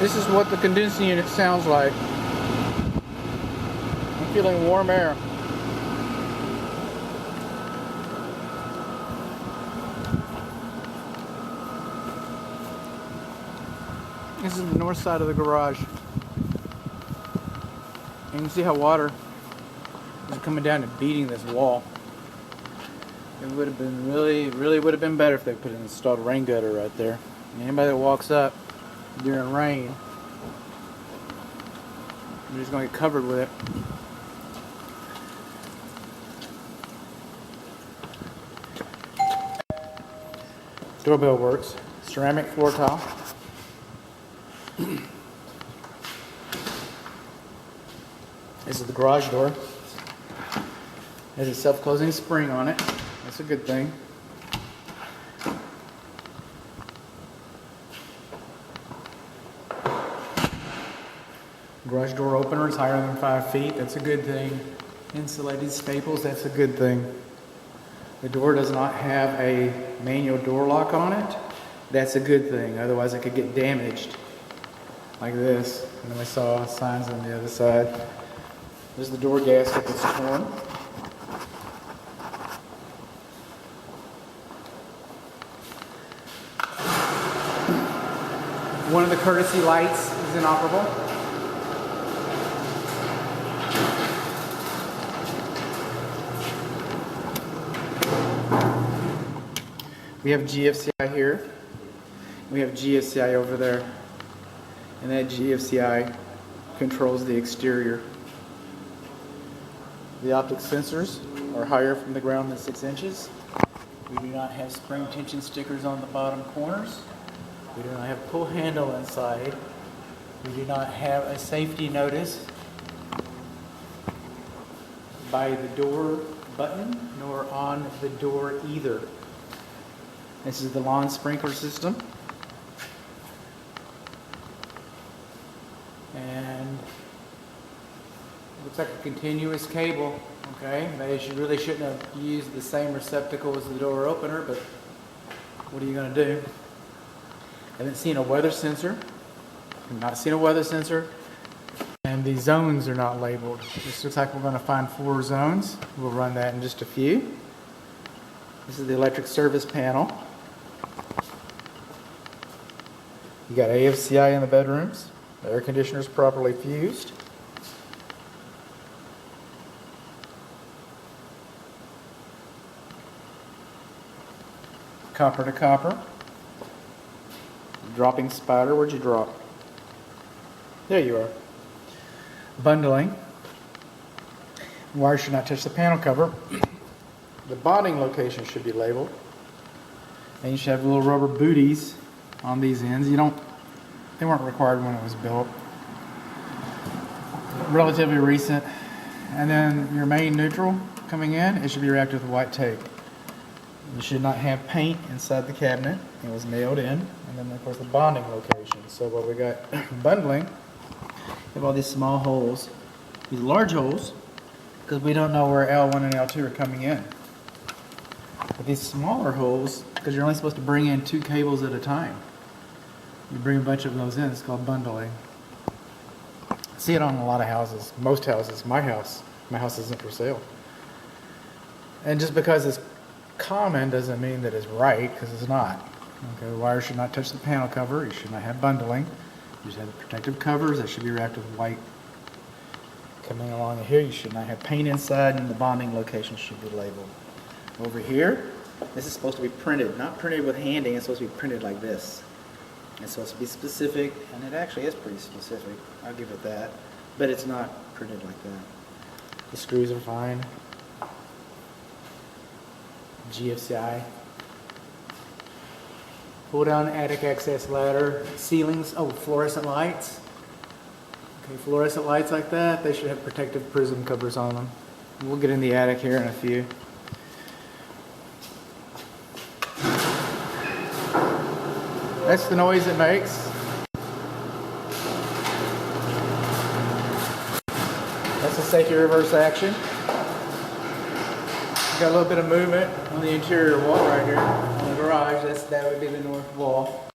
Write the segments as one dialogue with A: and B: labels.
A: This is what the condensing unit sounds like. I'm feeling warm air. This is the north side of the garage. You can see how water is coming down and beating this wall. It would have been really would have been better if they could have installed a rain gutter right there. Anybody that walks up during rain, you're just going to get covered with it. Doorbell works. Ceramic floor tile. This is the garage door. There's a self-closing spring on it. That's a good thing. Garage door opener is higher than 5 feet. That's a good thing. Insulated staples. That's a good thing. The door does not have a manual door lock on it. That's a good thing. Otherwise it could get damaged. Like this. And then we saw signs on the other side. There's the door gasket that's torn. One of the courtesy lights is inoperable. We have GFCI here. We have GFCI over there. And that GFCI controls the exterior. The optic sensors are higher from the ground than 6 inches. We do not have spring tension stickers on the bottom corners. We do not have pull handle inside. We do not have a safety notice by the door button, nor on the door either. This is the lawn sprinkler system. And it looks like a continuous cable. Okay, they really shouldn't have used the same receptacle as the door opener, but what are you going to do? Haven't seen a weather sensor. I've not seen a weather sensor. And the zones are not labeled. This looks like we're going to find 4 zones. We'll run that in just a few. This is the electric service panel. You got AFCI in the bedrooms. The air conditioner is properly fused. Copper to copper. Dropping spider, where'd you drop? There you are. Bundling. Wires should not touch the panel cover. The bonding location should be labeled. And you should have little rubber booties on these ends. They weren't required when it was built. Relatively recent. And then your main neutral coming in, it should be wrapped with white tape. You should not have paint inside the cabinet. It was nailed in. And then of course the bonding location. So what we got bundling, we have all these small holes, these large holes, because we don't know where L1 and L2 are coming in. But these smaller holes, because you're only supposed to bring in 2 cables at a time. You bring a bunch of those in, it's called bundling. See it on a lot of houses, most houses. My house isn't for sale. And just because it's common doesn't mean that it's right, because it's not. Okay, the wires should not touch the panel cover. You should not have bundling. You should have protective covers that should be wrapped with white. Coming along here, you should not have paint inside, and the bonding location should be labeled. Over here, this is supposed to be printed, not printed with handing. It's supposed to be printed like this. It's supposed to be specific, and it actually is pretty specific. I'll give it that. But it's not printed like that. The screws are fine. GFCI. Pull down attic access ladder. Ceilings, fluorescent lights. Okay, fluorescent lights like that, they should have protective prism covers on them. We'll get in the attic here in a few. That's the noise it makes. That's a safety reverse action. Got a little bit of movement on the interior wall right here, on the garage. That would be the north wall.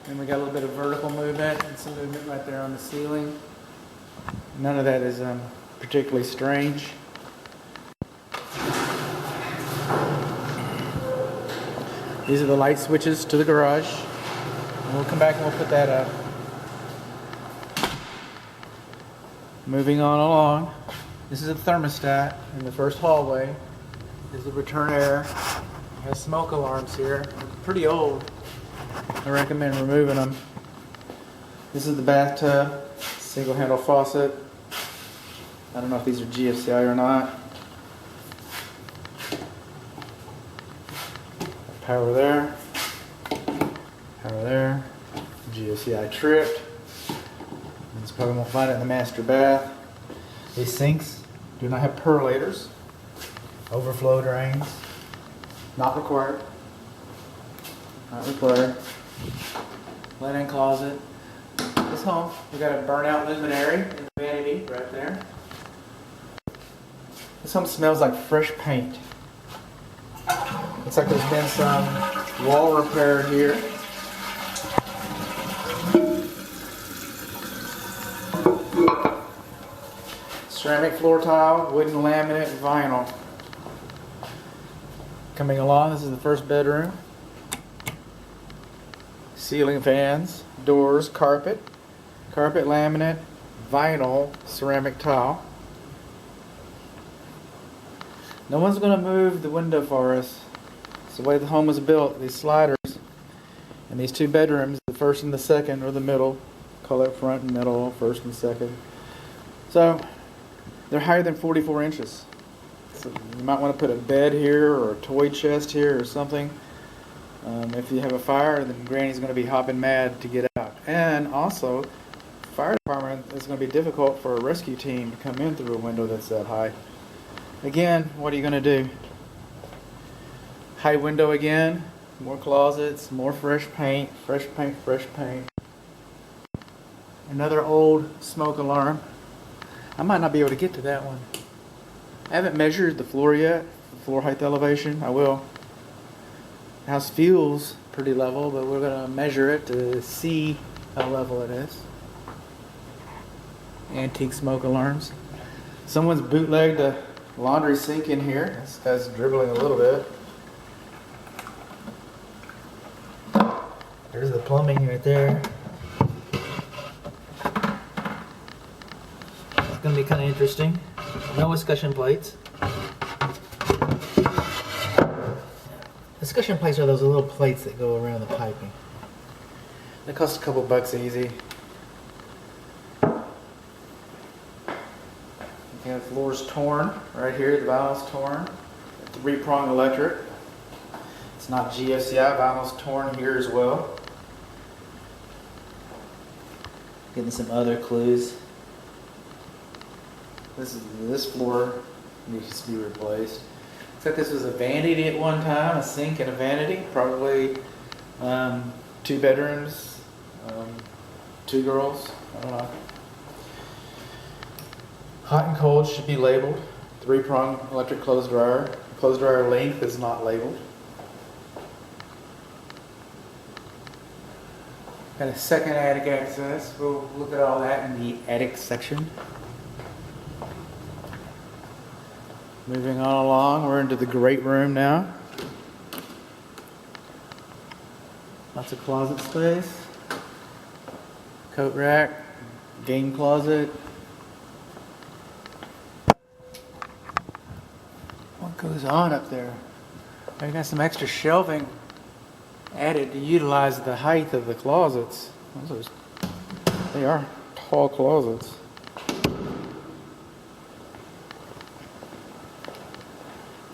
A: And we got a little bit of vertical movement and some movement right there on the ceiling. None of that is particularly strange. These are the light switches to the garage. And we'll come back and we'll put that up. Moving on along. This is a thermostat in the first hallway. This is the return air. It has smoke alarms here. They're pretty old. I recommend removing them. This is the bathtub, single handle faucet. I don't know if these are GFCI or not. Power there. Power there. GFCI tripped. You probably won't find it in the master bath. These sinks do not have percolators. Overflow drains. Not required. Not required. Linen closet. This home, we got a burnout luminary in the vanity right there. This home smells like fresh paint. Looks like there's been some wall repair here. Ceramic floor tile, wooden laminate, vinyl. Coming along, this is the first bedroom. Ceiling fans, doors, carpet, laminate, vinyl, ceramic tile. No one's going to move the window for us. It's the way the home was built. These sliders and these two bedrooms, the first and the second, or the middle. Call it front and middle, first and second. So they're higher than 44 inches. So you might want to put a bed here or a toy chest here or something. If you have a fire, then Granny's going to be hopping mad to get out. And also, fire department, it's going to be difficult for a rescue team to come in through a window that's that high. Again, what are you going to do? High window again, more closets, more fresh paint, fresh paint, fresh paint. Another old smoke alarm. I might not be able to get to that one. I haven't measured the floor yet, the floor height elevation. I will. The house feels pretty level, but we're going to measure it to see how level it is. Antique smoke alarms. Someone's bootlegged a laundry sink in here. This guy's dribbling a little bit. There's the plumbing right there. It's going to be kind of interesting. No escutcheon plates. Escutcheon plates are those little plates that go around the piping. They cost a couple bucks easy. The floor's torn right here. The vinyl's torn. 3-prong electric. It's not GFCI. Vinyl's torn here as well. Getting some other clues. This floor needs to be replaced. Looks like this was a vanity at one time, a sink and a vanity. Probably 2 bedrooms, 2 girls. I don't know. Hot and cold should be labeled. 3-prong electric clothes dryer. Clothes dryer length is not labeled. Got a second attic access. We'll look at all that in the attic section. Moving on along, we're into the great room now. Lots of closet space. Coat rack, game closet. What goes on up there? I got some extra shelving added to utilize the height of the closets. They are tall closets.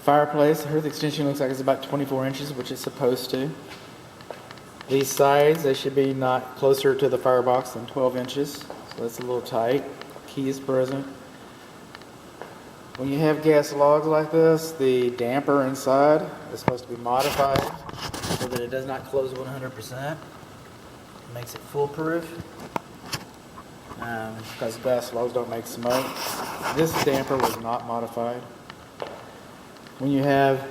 A: Fireplace, hearth extension looks like it's about 24 inches, which it's supposed to. These sides, they should be not closer to the firebox than 12 inches, so that's a little tight. Key is present. When you have gas logs like this, the damper inside is supposed to be modified so that it does not close 100%. It makes it foolproof. Because gas logs don't make smoke. This damper was not modified. When you have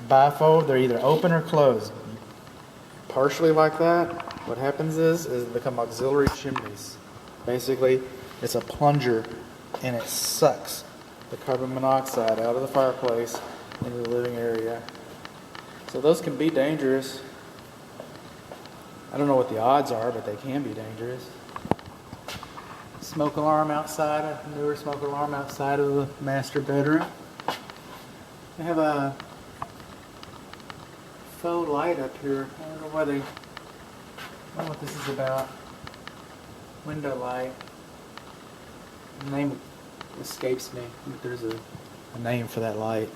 A: bifold, they're either open or closed. partially like that, what happens is they become auxiliary chimneys. Basically, it's a plunger and it sucks the carbon monoxide out of the fireplace into the living area. So those can be dangerous. I don't know what the odds are, but they can be dangerous. Smoke alarm outside, a newer smoke alarm outside of the master bedroom. They have a faux light up here. I don't know I don't know what this is about. Window light. The name escapes me, but there's a name for that light.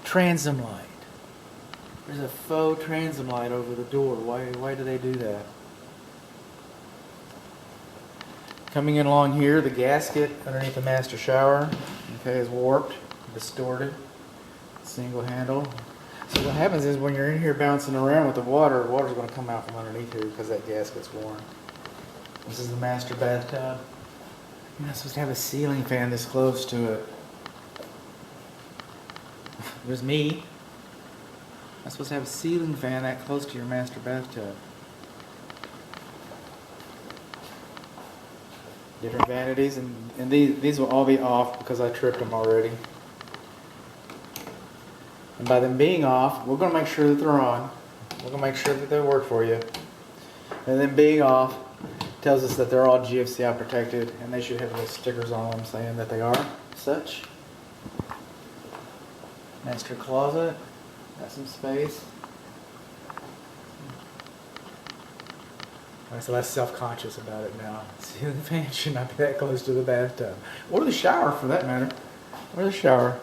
A: Transom light. There's a faux transom light over the door. Why do they do that? Coming in along here, the gasket underneath the master shower, okay, is warped, distorted, single handle. So what happens is when you're in here bouncing around with the water's going to come out from underneath here because that gasket's worn. This is the master bathtub. You're not supposed to have a ceiling fan this close to it. There's me. I'm not supposed to have a ceiling fan that close to your master bathtub. Different vanities, and these will all be off because I tripped them already. And by them being off, we're going to make sure that they're on. We're going to make sure that they work for you. And then being off tells us that they're all GFCI protected, and they should have little stickers on them saying that they are such. Master closet, got some space. Alright, so less self-conscious about it now. Ceiling fan should not be that close to the bathtub. Or the shower, for that matter. Or the shower.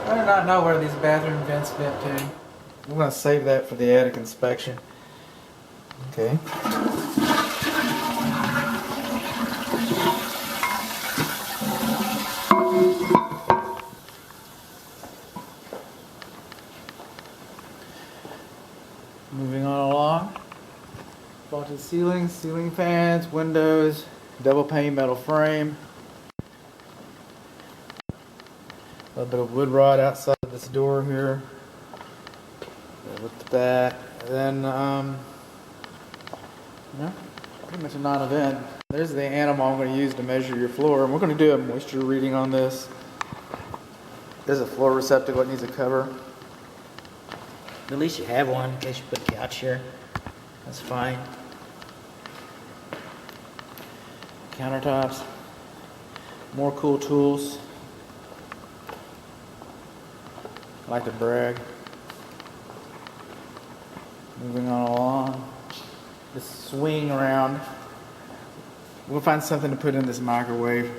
A: I do not know where these bathroom vents fit to. I'm going to save that for the attic inspection. Okay. Moving on along. Vaulted ceilings, ceiling fans, windows, double pane metal frame. A little bit of wood rod outside of this door here. Look at that. And then, pretty much a non-event. There's the animal I'm going to use to measure your floor. And we're going to do a moisture reading on this. There's a floor receptacle that needs a cover. At least you have one in case you put a couch here. That's fine. Countertops. More cool tools. I like to brag. Moving on along. This swing around. We'll find something to put in this microwave.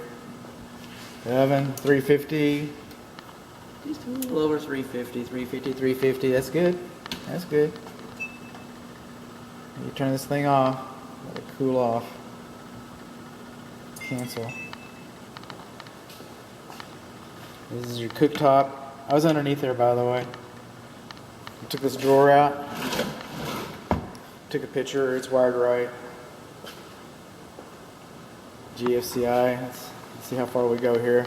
A: The oven, 350. Just a little over 350, 350. That's good. That's good. You turn this thing off. Let it cool off. Cancel. This is your cooktop. I was underneath there, by the way. I took this drawer out. Took a picture. It's wired right. GFCI. Let's see how far we go here.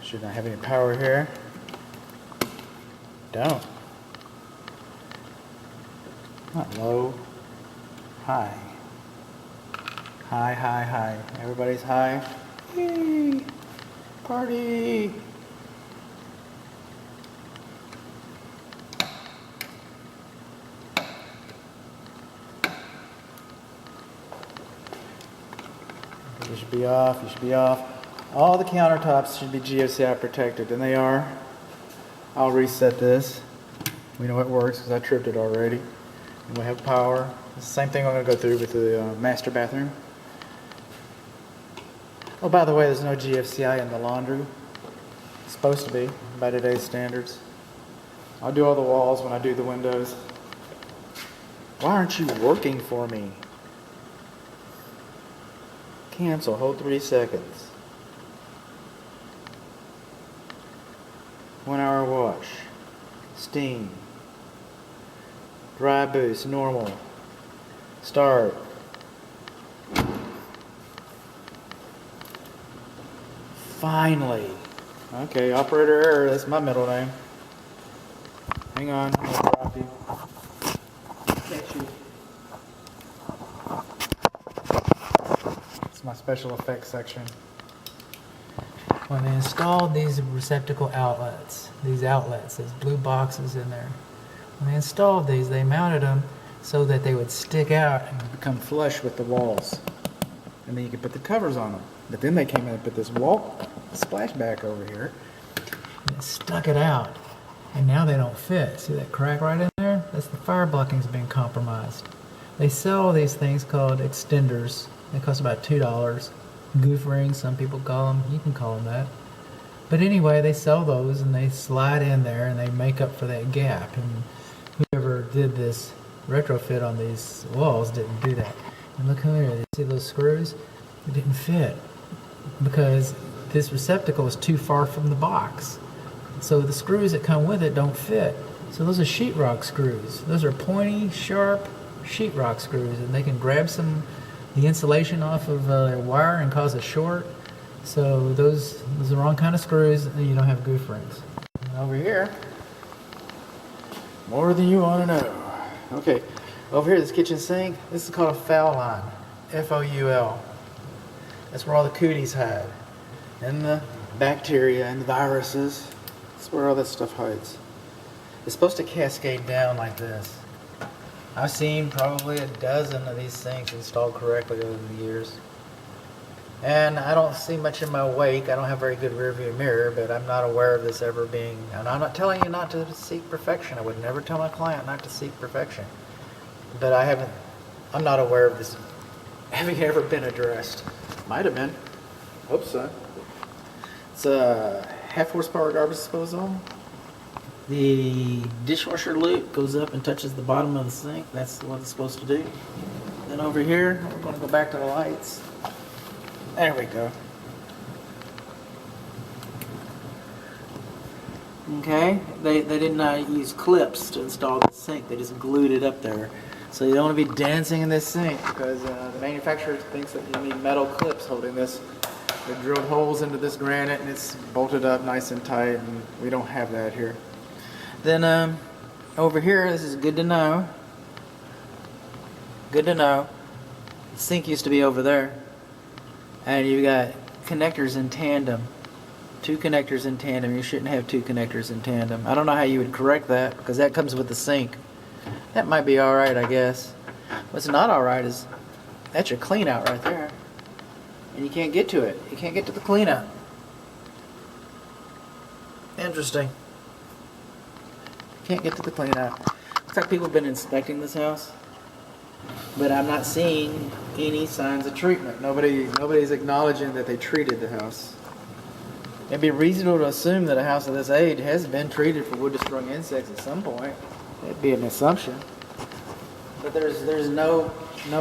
A: Should not have any power here. Don't. Not low. High. High. Everybody's high. Yay! Party! You should be off. You should be off. All the countertops should be GFCI protected, and they are. I'll reset this. We know it works because I tripped it already. And we have power. It's the same thing I'm going to go through with the master bathroom. Oh, by the way, there's no GFCI in the laundry. It's supposed to be by today's standards. I'll do all the walls when I do the windows. Why aren't you working for me? Cancel. Hold 3 seconds. 1 hour wash. Steam. Dry boost. Normal. Start. Finally. Okay, operator error, that's my middle name. Hang on, I'm gonna drop you. Catch you. It's my special effects section.
B: When they installed these receptacle outlets, these blue boxes in there, when they installed these, they mounted them so that they would stick out and
A: Become flush with the walls. And then you can put the covers on them. But then they came in and put this wall splashback over here.
B: and it stuck it out. And now they don't fit. See that crack right in there? That's the fire blocking's been compromised. They sell these things called extenders. They cost about $2. Goof rings, some people call them. You can call them that. But anyway, they sell those and they slide in there and they make up for that gap. And whoever did this retrofit on these walls didn't do that. And look here, you see those screws? It didn't fit because this receptacle is too far from the box. So the screws that come with it don't fit. So those are sheetrock screws. Those are pointy, sharp sheetrock screws, and they can grab the insulation off of their wire and cause a short. So those are the wrong kind of screws, and you don't have goof rings.
A: And over here, more than you want to know. Okay, over here, this kitchen sink, this is called a foul line. F-O-U-L. That's where all the cooties hide. And the bacteria and the viruses. That's where all that stuff hides. It's supposed to cascade down like this. I've seen probably a dozen of these sinks installed correctly over the years. And I don't see much in my wake. I don't have a very good rear view mirror, but I'm not aware of this ever being, and I'm not telling you not to seek perfection. I would never tell my client not to seek perfection. But I'm not aware of this having ever been addressed. Might have been. Hope so. It's a half horsepower garbage disposal. The dishwasher loop goes up and touches the bottom of the sink. That's what it's supposed to do. Then over here, we're going to go back to the lights. There we go. Okay, they did not use clips to install the sink. They just glued it up there. So you don't want to be dancing in this sink because the manufacturer thinks that you need metal clips holding this. They drilled holes into this granite and it's bolted up nice and tight, and we don't have that here. Then over here, this is good to know. Good to know. The sink used to be over there. And you've got connectors in tandem. 2 connectors in tandem. You shouldn't have 2 connectors in tandem. I don't know how you would correct that because that comes with the sink. That might be alright, I guess. What's not alright is that's your clean out right there. And you can't get to it. You can't get to the clean out. Interesting. Can't get to the clean out. Looks like people have been inspecting this house, but I'm not seeing any signs of treatment. Nobody's acknowledging that they treated the house. It'd be reasonable to assume that a house of this age has been treated for wood-destroying insects at some point. That'd be an assumption. But there's no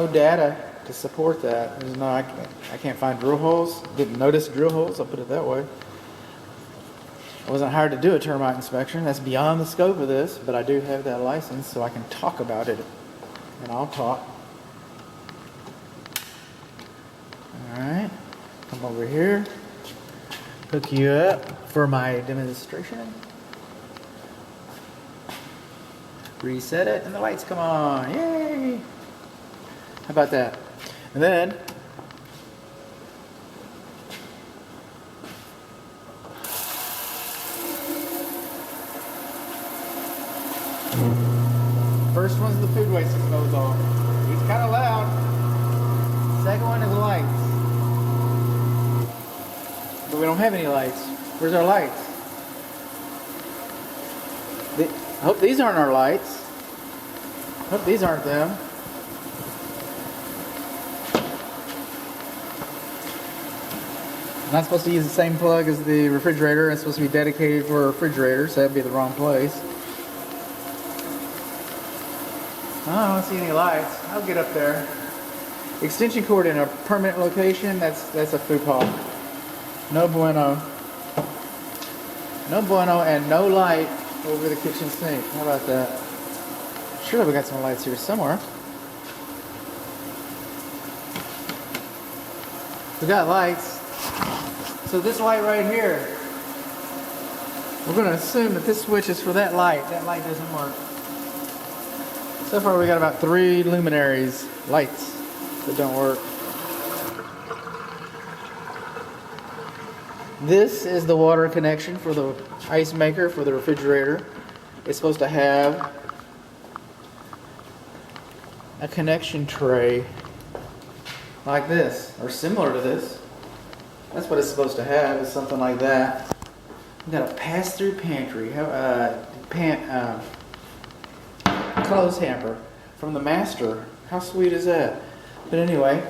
A: data to support that. I can't find drill holes. Didn't notice drill holes, I'll put it that way. I wasn't hired to do a termite inspection. That's beyond the scope of this, but I do have that license, so I can talk about it. And I'll talk. Alright, come over here. Hook you up for my demonstration. Reset it, and the lights come on. Yay! How about that? And then first one's the food waste disposal. He's kind of loud. Second one is the lights. But we don't have any lights. Where's our lights? I hope these aren't our lights. I hope these aren't them. I'm not supposed to use the same plug as the refrigerator. It's supposed to be dedicated for a refrigerator, so that'd be the wrong place. I don't see any lights. I'll get up there. Extension cord in a permanent location, that's a faux pas. No bueno. No bueno, and no light over the kitchen sink. How about that? Surely we got some lights here somewhere. We got lights. So this light right here, we're going to assume that this switch is for that light. That light doesn't work. So far we got about 3 luminaries, lights, that don't work. This is the water connection for the ice maker for the refrigerator. It's supposed to have a connection tray like this, or similar to this. That's what it's supposed to have, is something like that. We've got a pass-through pantry, clothes hamper from the master. How sweet is that? But anyway,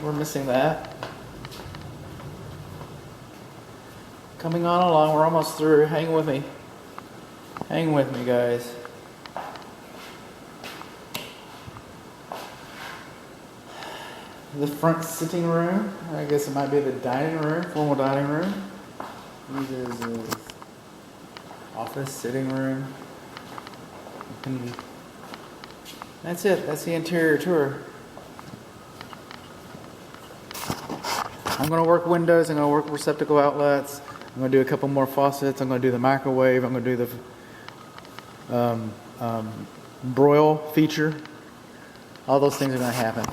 A: we're missing that. Coming on along, we're almost through. Hang with me. Hang with me, guys. The front sitting room, I guess it might be the dining room, formal dining room. This is office, sitting room. That's it. That's the interior tour. I'm going to work windows. I'm going to work receptacle outlets. I'm going to do a couple more faucets. I'm going to do the microwave. I'm going to do the broil feature. All those things are going to happen.